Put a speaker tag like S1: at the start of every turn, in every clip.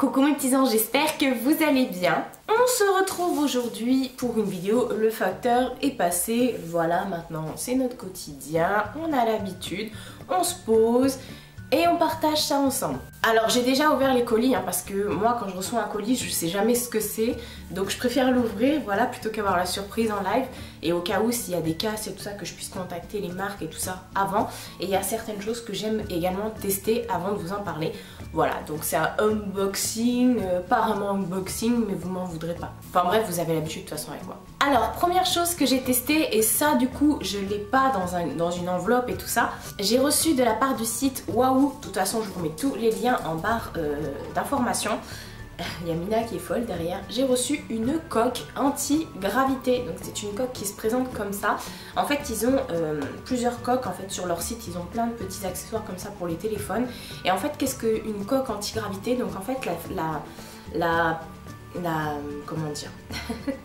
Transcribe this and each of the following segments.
S1: Coucou mes petits anges, j'espère que vous allez bien. On se retrouve aujourd'hui pour une vidéo, le facteur est passé, voilà maintenant c'est notre quotidien, on a l'habitude, on se pose et on partage ça ensemble. Alors j'ai déjà ouvert les colis parce que moi quand je reçois un colis je sais jamais ce que c'est, donc je préfère l'ouvrir voilà plutôt qu'avoir la surprise en live, et au cas où s'il y a des casses et tout ça que je puisse contacter les marques et tout ça avant, et il y a certaines choses que j'aime également tester avant de vous en parler. Voilà, donc c'est un unboxing, pas vraiment unboxing mais vous m'en voudrez pas. Enfin bref, vous avez l'habitude de toute façon avec moi. Alors première chose que j'ai testé, et ça du coup je l'ai pas dans une enveloppe et tout ça, j'ai reçu de la part du site Waouh, de toute façon je vous remets tous les liens en barre d'informations. Il y a Mina qui est folle derrière. J'ai reçu une coque anti-gravité. Donc c'est une coque qui se présente comme ça. En fait ils ont plusieurs coques en fait sur leur site. Ils ont plein de petits accessoires comme ça pour les téléphones. Et en fait qu'est-ce qu'une coque anti-gravité? Donc en fait comment dire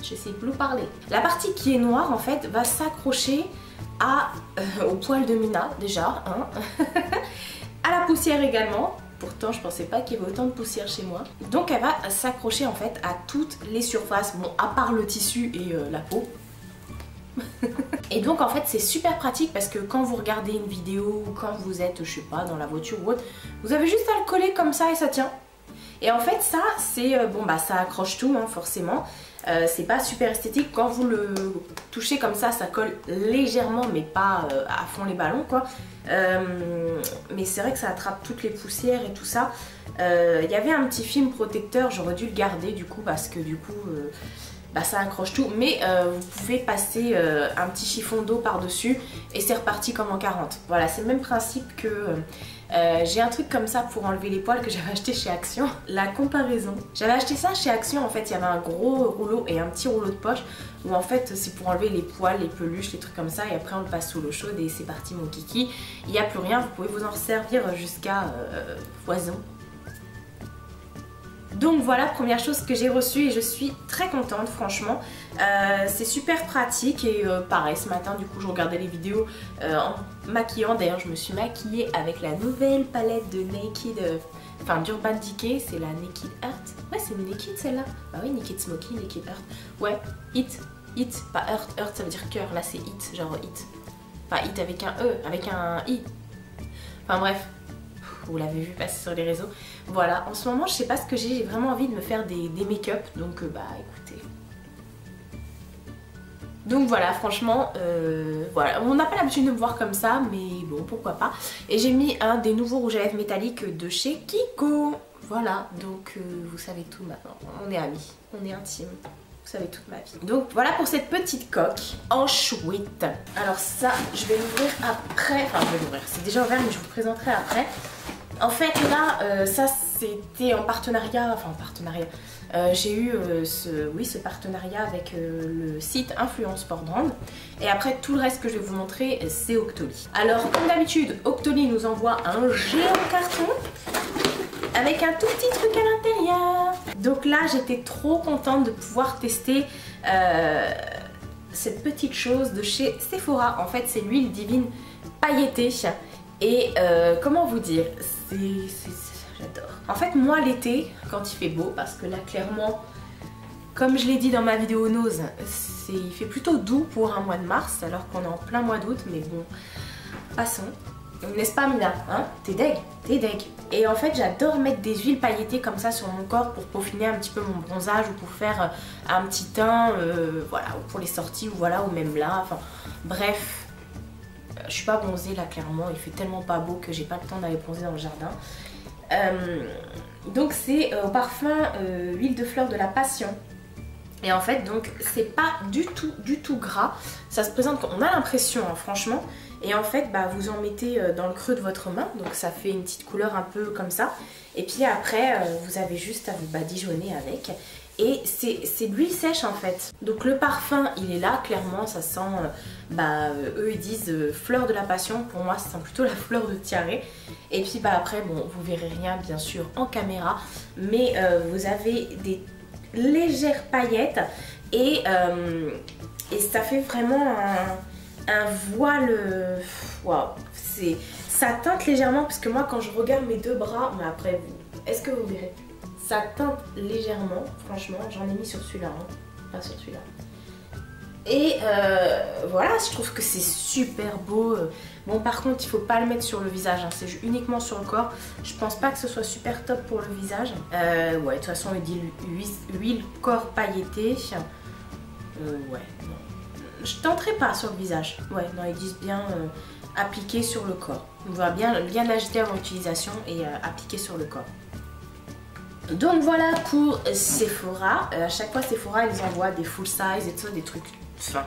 S1: je sais plus parler. La partie qui est noire en fait va s'accrocher au poil de Mina déjà. À la poussière également. Pourtant je pensais pas qu'il y avait autant de poussière chez moi. Donc elle va s'accrocher en fait à toutes les surfaces, bon à part le tissu et la peau. Et donc en fait c'est super pratique parce que quand vous regardez une vidéo ou quand vous êtes je sais pas dans la voiture ou autre, vous avez juste à le coller comme ça et ça tient. Et en fait ça c'est bon bah ça accroche tout forcément. C'est pas super esthétique, quand vous le touchez comme ça colle légèrement mais pas à fond les ballons quoi. Mais c'est vrai que ça attrape toutes les poussières et tout ça. Il y avait un petit film protecteur, j'aurais dû le garder du coup parce que du coup ça accroche tout. Mais vous pouvez passer un petit chiffon d'eau par dessus et c'est reparti comme en 40. Voilà, c'est le même principe que... j'ai un truc comme ça pour enlever les poils que j'avais acheté chez Action. La comparaison. J'avais acheté ça chez Action en fait, il y avait un gros rouleau et un petit rouleau de poche où en fait c'est pour enlever les poils, les peluches, les trucs comme ça, et après on le passe sous l'eau chaude et c'est parti mon kiki. Il n'y a plus rien, vous pouvez vous en servir jusqu'à foison. Donc voilà, première chose que j'ai reçue et je suis très contente franchement. C'est super pratique et pareil ce matin du coup je regardais les vidéos en maquillant. D'ailleurs je me suis maquillée avec la nouvelle palette de Naked, enfin d'Urban Decay, c'est la Naked Earth. Ouais c'est une Naked celle-là. Bah oui, Naked Smoky, Naked Earth. Ouais, It, pas Earth, Earth ça veut dire cœur, là c'est It, genre It. Enfin It avec un E, avec un I. Enfin bref. Vous l'avez vu passer sur les réseaux. Voilà, en ce moment je sais pas ce que j'ai vraiment envie de me faire des make-up, donc bah écoutez. Donc voilà, franchement, voilà, on n'a pas l'habitude de me voir comme ça, mais bon, pourquoi pas. Et j'ai mis un des nouveaux rouges à lèvres métalliques de chez Kiko. Voilà, donc vous savez tout maintenant, on est amis, on est intimes. Vous savez toute ma vie. Donc voilà pour cette petite coque en chouette. Alors ça, je vais l'ouvrir après. Enfin, je vais l'ouvrir. C'est déjà ouvert, mais je vous présenterai après. En fait, là, ça c'était en partenariat. Enfin, en partenariat. J'ai eu ce partenariat avec le site Influence Sport Brand. Et après, tout le reste que je vais vous montrer, c'est Octoly. Alors, comme d'habitude, Octoly nous envoie un géant carton avec un tout petit truc à l'intérieur. Donc là j'étais trop contente de pouvoir tester cette petite chose de chez Sephora. En fait c'est l'huile divine pailletée. Et comment vous dire, j'adore. En fait moi l'été quand il fait beau, parce que là clairement comme je l'ai dit dans ma vidéo Nose, il fait plutôt doux pour un mois de mars alors qu'on est en plein mois d'août, mais bon, passons. N'est-ce pas Mina, hein? T'es deg, t'es deg. Et en fait j'adore mettre des huiles pailletées comme ça sur mon corps pour peaufiner un petit peu mon bronzage ou pour faire un petit teint, voilà, ou pour les sorties ou voilà, ou même là, enfin bref. Je suis pas bronzée là clairement, il fait tellement pas beau que j'ai pas le temps d'aller bronzer dans le jardin. Donc c'est au parfum huile de fleur de la passion. Et en fait donc c'est pas du tout gras, ça se présente, on a l'impression franchement. Et en fait bah, vous en mettez dans le creux de votre main, donc ça fait une petite couleur un peu comme ça. Et puis après vous avez juste à vous badigeonner avec. Et c'est de l'huile sèche en fait. Donc le parfum il est là, clairement ça sent, eux ils disent fleur de la passion, pour moi ça sent plutôt la fleur de tiare. Et puis bah après bon vous verrez rien bien sûr en caméra, mais vous avez des légères paillettes et ça fait vraiment un voile, waouh, ça teinte légèrement parce que moi quand je regarde mes deux bras, mais après est-ce que vous verrez, Ça teinte légèrement, franchement, j'en ai mis sur celui-là, hein. Pas sur celui-là. Et voilà, je trouve que c'est super beau. Bon, par contre, il faut pas le mettre sur le visage, hein. C'est uniquement sur le corps. Je pense pas que ce soit super top pour le visage. Ouais, de toute façon, il dit huile corps pailleté. Ouais, non. Je tenterai pas sur le visage. Ouais, non, ils disent bien appliquer sur le corps. On va bien l'agiter avant l'utilisation et appliquer sur le corps. Donc voilà pour Sephora. À chaque fois, Sephora, ils envoient des full size et tout ça, des trucs, enfin,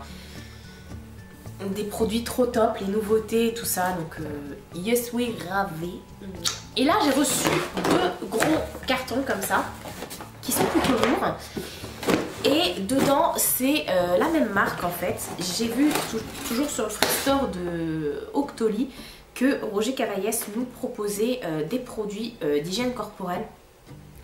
S1: des produits trop top, les nouveautés et tout ça. Donc, yes, oui, ravi. Et là, j'ai reçu 2 gros cartons comme ça, qui sont plutôt lourds. Et dedans, c'est la même marque en fait. J'ai vu toujours sur le free store de Octoly que Roger Cavaillès nous proposait des produits d'hygiène corporelle.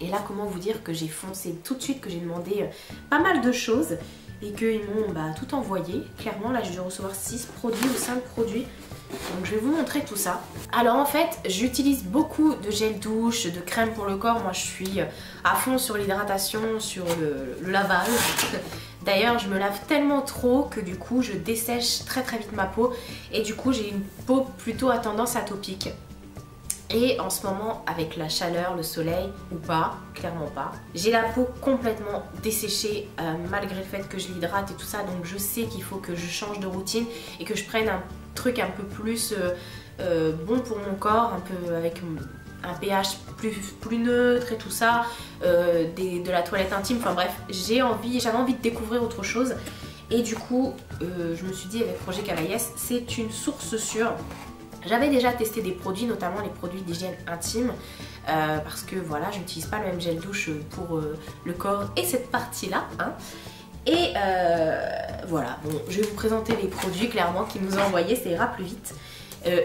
S1: Et là, comment vous dire que j'ai foncé tout de suite, que j'ai demandé pas mal de choses et qu'ils m'ont tout envoyé. Clairement, là, j'ai dû recevoir 6 produits ou 5 produits. Donc, je vais vous montrer tout ça. Alors, en fait, j'utilise beaucoup de gel douche, de crème pour le corps. Moi, je suis à fond sur l'hydratation, sur le lavage. D'ailleurs, je me lave tellement trop que du coup, je dessèche très très vite ma peau. Et du coup, j'ai une peau plutôt à tendance atopique. Et en ce moment, avec la chaleur, le soleil ou pas, clairement pas, j'ai la peau complètement desséchée malgré le fait que je l'hydrate et tout ça. Donc je sais qu'il faut que je change de routine et que je prenne un truc un peu plus bon pour mon corps, un peu avec un pH plus neutre et tout ça, de la toilette intime, enfin bref, j'avais envie de découvrir autre chose. Et du coup, je me suis dit avec Roger Cavaillès, c'est une source sûre. J'avais déjà testé des produits, notamment les produits d'hygiène intime, parce que voilà, je n'utilise pas le même gel douche pour le corps et cette partie-là. Hein. Et voilà, bon, je vais vous présenter les produits clairement qu'ils nous ont envoyés, ça ira plus vite.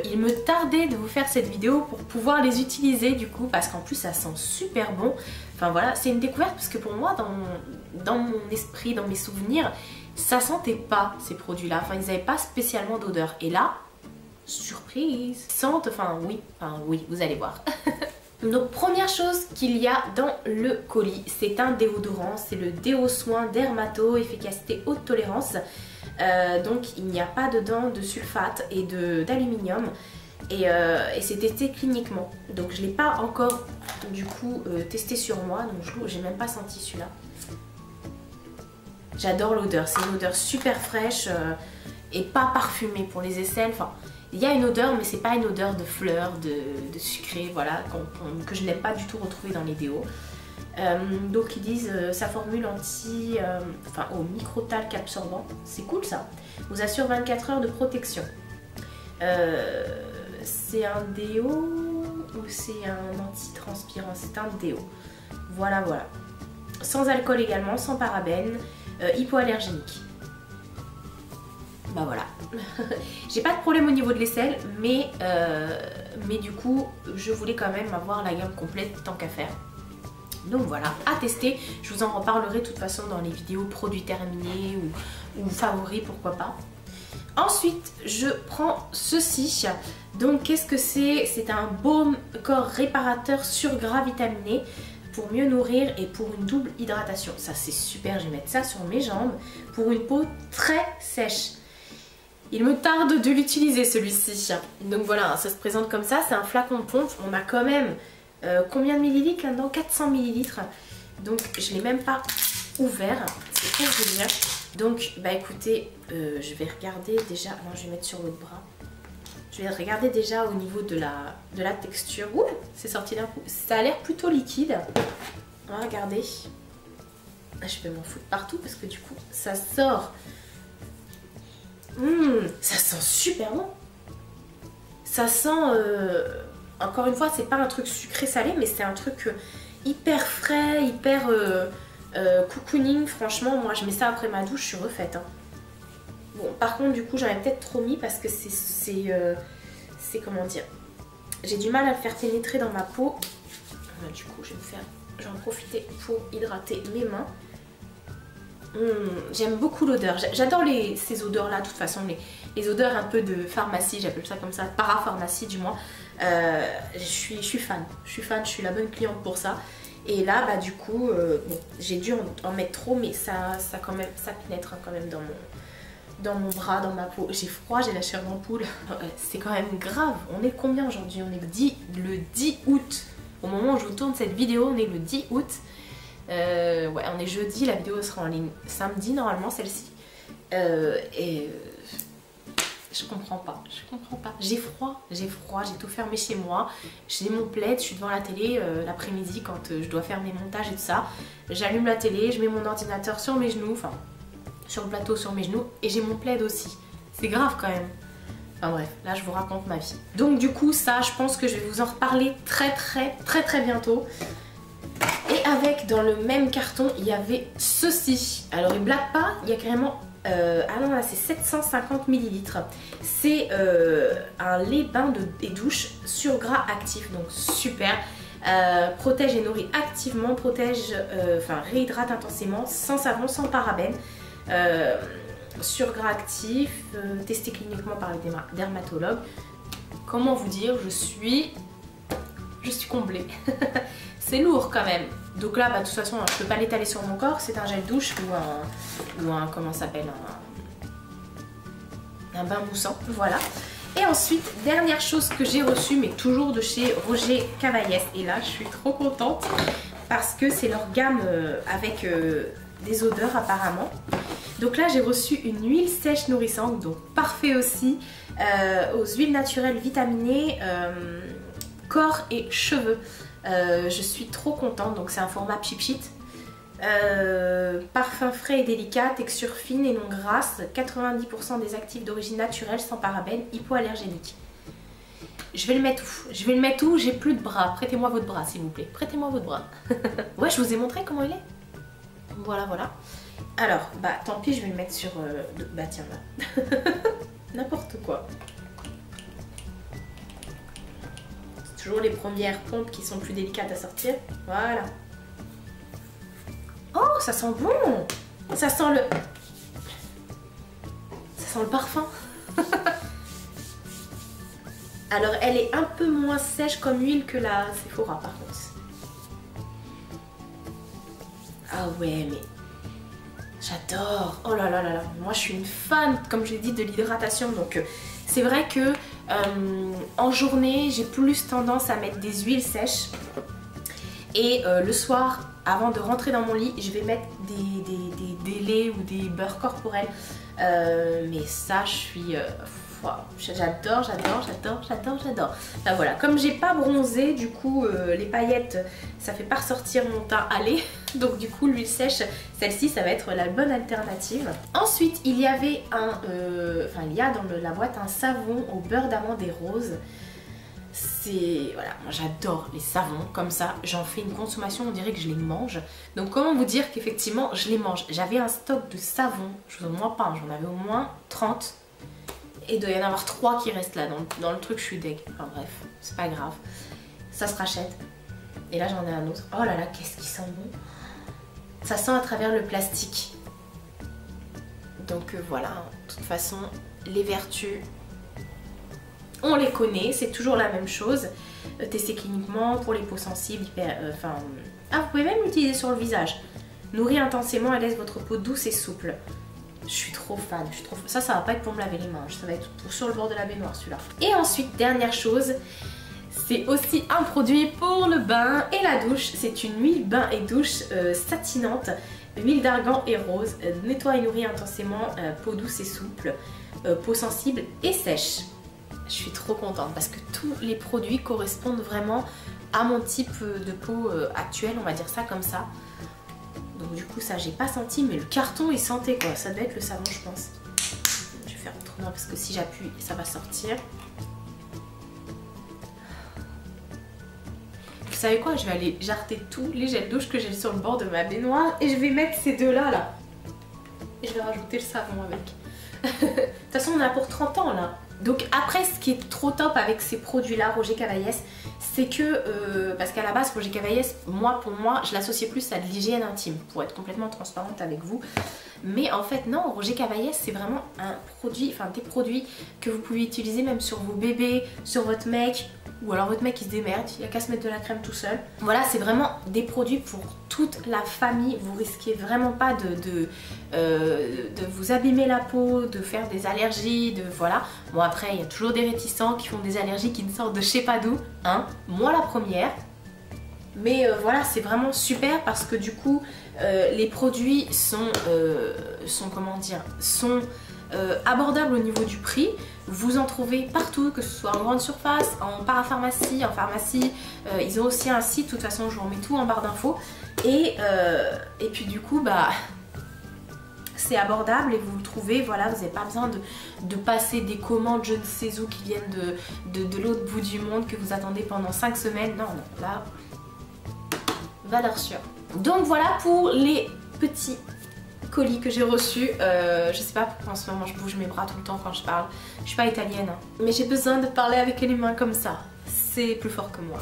S1: Il me tardait de vous faire cette vidéo pour pouvoir les utiliser du coup, parce qu'en plus ça sent super bon. Enfin voilà, c'est une découverte parce que pour moi, dans mon esprit, dans mes souvenirs, ça sentait pas ces produits-là. Enfin, ils n'avaient pas spécialement d'odeur. Et là, surprise, sentent, enfin oui, vous allez voir. Donc première chose qu'il y a dans le colis, c'est un déodorant, c'est le Déo Soin Dermato, efficacité haute tolérance. Donc il n'y a pas dedans de sulfate et d'aluminium et c'est testé cliniquement. Donc je ne l'ai pas encore du coup testé sur moi, donc j'ai même pas senti celui-là. J'adore l'odeur, c'est une odeur super fraîche et pas parfumée pour les aisselles. Enfin, il y a une odeur, mais c'est pas une odeur de fleurs, de sucré, voilà, que je n'aime pas du tout retrouver dans les déos. Donc ils disent sa formule au microtalc absorbant, c'est cool ça, vous assure 24 heures de protection. C'est un déo ou c'est un anti-transpirant? C'est un déo. Voilà. Sans alcool également, sans parabènes, hypoallergénique. Bah voilà. J'ai pas de problème au niveau de l'aisselle, mais du coup, je voulais quand même avoir la gamme complète tant qu'à faire. Donc voilà, à tester. Je vous en reparlerai de toute façon dans les vidéos produits terminés ou favoris, pourquoi pas. Ensuite, je prends ceci. Donc qu'est-ce que c'est? C'est un baume corps réparateur surgras vitaminé pour mieux nourrir et pour une double hydratation. Ça c'est super, je vais mettre ça sur mes jambes pour une peau très sèche. Il me tarde de l'utiliser celui-ci. Donc voilà, ça se présente comme ça, c'est un flacon de pompe. On a quand même combien de millilitres là-dedans? 400 millilitres. Donc je ne l'ai même pas ouvert, c'est pour vous dire. Donc bah écoutez, je vais regarder déjà, non je vais mettre sur l'autre bras. Je vais regarder déjà au niveau de la texture. Ouh, c'est sorti d'un coup. Ça a l'air plutôt liquide. On va regarder. Je vais m'en foutre partout parce que du coup ça sort. Ça sent super bon. Ça sent, encore une fois, c'est pas un truc sucré salé, mais c'est un truc hyper frais, hyper cocooning. Franchement, moi je mets ça après ma douche, je suis refaite. Hein. Bon, par contre, du coup, j'en ai peut-être trop mis parce que c'est comment dire, j'ai du mal à le faire pénétrer dans ma peau. Du coup, j'en profiter pour hydrater mes mains. J'aime beaucoup l'odeur, j'adore ces odeurs là de toute façon, les odeurs un peu de pharmacie, j'appelle ça comme ça, parapharmacie du moins. Je suis fan, je suis la bonne cliente pour ça. Et là, bah du coup, bon, j'ai dû en mettre trop, mais ça quand même, ça pénètre quand même dans mon bras, dans ma peau. J'ai froid, j'ai la chair d'ampoule. C'est quand même grave. On est combien aujourd'hui? On est le 10 août. Au moment où je vous tourne cette vidéo, on est le 10 août. Ouais, on est jeudi, la vidéo sera en ligne samedi normalement, celle-ci. Je comprends pas, J'ai froid, j'ai tout fermé chez moi. J'ai mon plaid, je suis devant la télé l'après-midi quand je dois faire mes montages et tout ça. J'allume la télé, je mets mon ordinateur sur mes genoux, enfin sur le plateau sur mes genoux, et j'ai mon plaid aussi. C'est grave quand même. Enfin bref, là je vous raconte ma vie. Donc du coup ça, je pense que je vais vous en reparler très bientôt. Et avec, dans le même carton, il y avait ceci. Alors il blague pas, il y a carrément... ah non, là c'est 750 ml. C'est un lait bain et douche sur gras actif, donc super. Protège et nourrit activement, réhydrate intensément, sans savon, sans parabènes. Sur gras actif, testé cliniquement par les dermatologues. Comment vous dire, je suis comblée. C'est lourd quand même. Donc là, bah, de toute façon, je peux pas l'étaler sur mon corps. C'est un gel douche ou un comment ça s'appelle, un bain moussant. Voilà. Et ensuite, dernière chose que j'ai reçue, mais toujours de chez Roger Cavaillès. Et là, je suis trop contente parce que c'est leur gamme avec des odeurs apparemment. Donc là, j'ai reçu une huile sèche nourrissante, donc parfait aussi, aux huiles naturelles vitaminées, corps et cheveux. Je suis trop contente, donc c'est un format pchit. Parfum frais et délicat, texture fine et non grasse, 90% des actifs d'origine naturelle, sans parabènes, hypoallergénique. Je vais le mettre où? J'ai plus de bras. Prêtez-moi votre bras s'il vous plaît. Prêtez-moi votre bras. Ouais, je vous ai montré comment il est. Voilà. Alors, bah tant pis, je vais le mettre sur... bah tiens là. N'importe quoi. C'est toujours les premières pompes qui sont plus délicates à sortir. Voilà. Oh, ça sent bon. Ça sent le parfum. Alors, elle est un peu moins sèche comme huile que la Sephora par contre. Ah ouais, mais... j'adore. Oh là là là là. Moi, je suis une fan, comme je l'ai dit, de l'hydratation. Donc, c'est vrai que en journée, j'ai plus tendance à mettre des huiles sèches. Et le soir, avant de rentrer dans mon lit, je vais mettre des laits ou des beurres corporels. Mais ça, je suis... j'adore. Enfin, voilà, comme j'ai pas bronzé, du coup, les paillettes, ça fait pas ressortir mon teint à lait. Donc du coup, l'huile sèche, celle-ci, ça va être la bonne alternative. Ensuite, il y avait il y a dans la boîte un savon au beurre d'amande et rose. C'est... voilà, moi j'adore les savons comme ça, j'en fais une consommation, on dirait que je les mange. Donc comment vous dire qu'effectivement je les mange. J'avais un stock de savons, je vous en montre pas, j'en avais au moins 30. Et il doit y en avoir 3 qui restent là, dans le truc je suis deg. Enfin bref, c'est pas grave, ça se rachète. Et là j'en ai un autre, oh là là, qu'est-ce qui sent bon. Ça sent à travers le plastique. Donc voilà, de toute façon, les vertus... on les connaît, c'est toujours la même chose. Testé cliniquement pour les peaux sensibles, vous pouvez même l'utiliser sur le visage. Nourrit intensément et laisse votre peau douce et souple. Je suis trop fan, Ça va pas être pour me laver les mains, ça va être sur le bord de la baignoire celui-là. Et ensuite, dernière chose, c'est aussi un produit pour le bain et la douche. C'est une huile bain et douche satinante, huile d'argan et rose, nettoie et nourrit intensément, peau douce et souple, peau sensible et sèche. Je suis trop contente parce que tous les produits correspondent vraiment à mon type de peau actuelle, on va dire ça comme ça. Donc du coup ça j'ai pas senti, mais le carton il sentait quoi, ça devait être le savon je pense. Je vais faire autrement parce que si j'appuie ça va sortir. Vous savez quoi, je vais aller jarter tous les gels douche que j'ai sur le bord de ma baignoire et je vais mettre ces deux là. Et je vais rajouter le savon avec. De toute façon on a pour 30 ans là. Donc après, ce qui est trop top avec ces produits-là, Roger Cavaillès, c'est que, parce qu'à la base, Roger Cavaillès, pour moi, je l'associais plus à de l'hygiène intime, pour être complètement transparente avec vous. Mais en fait, non, Roger Cavaillès, c'est vraiment un produit, des produits que vous pouvez utiliser même sur vos bébés, sur votre mec, ou alors votre mec il se démerde, il a qu'à se mettre de la crème tout seul. Voilà, c'est vraiment des produits pour toute la famille. Vous risquez vraiment pas de vous abîmer la peau, de faire des allergies, voilà. Bon après il y a toujours des réticents qui font des allergies qui ne sortent de je sais pas d'où, hein. Moi la première. Mais voilà, c'est vraiment super parce que du coup les produits sont comment dire, sont abordables au niveau du prix. Vous en trouvez partout, que ce soit en grande surface, en parapharmacie, en pharmacie. Ils ont aussi un site, de toute façon je vous remets tout en barre d'infos. Et puis du coup, bah, c'est abordable et vous le trouvez, voilà, vous n'avez pas besoin de passer des commandes je ne sais où qui viennent de l'autre bout du monde, que vous attendez pendant 5 semaines. Non, non, là, valeur sûre. Donc voilà pour les petits colis que j'ai reçus. Je sais pas pourquoi en ce moment je bouge mes bras tout le temps quand je parle. Je suis pas italienne, hein, mais j'ai besoin de parler avec les mains comme ça. C'est plus fort que moi.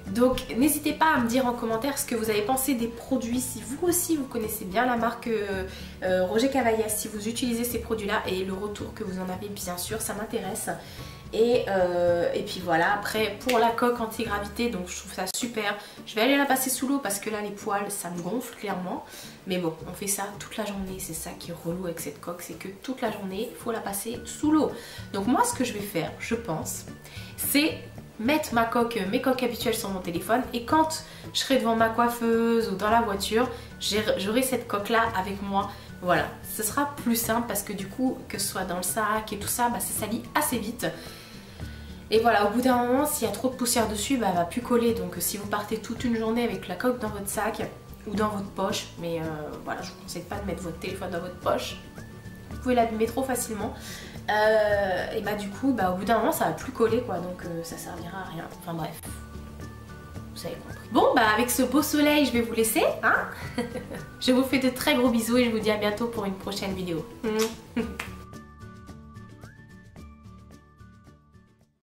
S1: Donc n'hésitez pas à me dire en commentaire ce que vous avez pensé des produits, si vous aussi vous connaissez bien la marque Roger Cavallas, si vous utilisez ces produits là et le retour que vous en avez, bien sûr, ça m'intéresse. Et puis voilà, après pour la coque anti-gravité, donc je trouve ça super. Je vais aller la passer sous l'eau parce que là les poils ça me gonfle clairement. Mais bon, on fait ça toute la journée, c'est ça qui est relou avec cette coque, c'est que toute la journée il faut la passer sous l'eau. Donc moi ce que je vais faire, je pense, c'est mettre mes coques habituelles sur mon téléphone, et quand je serai devant ma coiffeuse ou dans la voiture, j'aurai cette coque là avec moi. Voilà, ce sera plus simple parce que du coup, que ce soit dans le sac et tout ça, bah, ça salit assez vite. Et voilà, au bout d'un moment, s'il y a trop de poussière dessus, bah, elle va plus coller. Donc si vous partez toute une journée avec la coque dans votre sac ou dans votre poche, mais voilà, je vous conseille pas de mettre votre téléphone dans votre poche. Vous pouvez l'abîmer trop facilement. Et bah du coup, bah, au bout d'un moment, ça va plus coller quoi. Donc ça servira à rien. Enfin bref. Vous avez compris. Bon bah avec ce beau soleil je vais vous laisser, hein. Je vous fais de très gros bisous et je vous dis à bientôt pour une prochaine vidéo.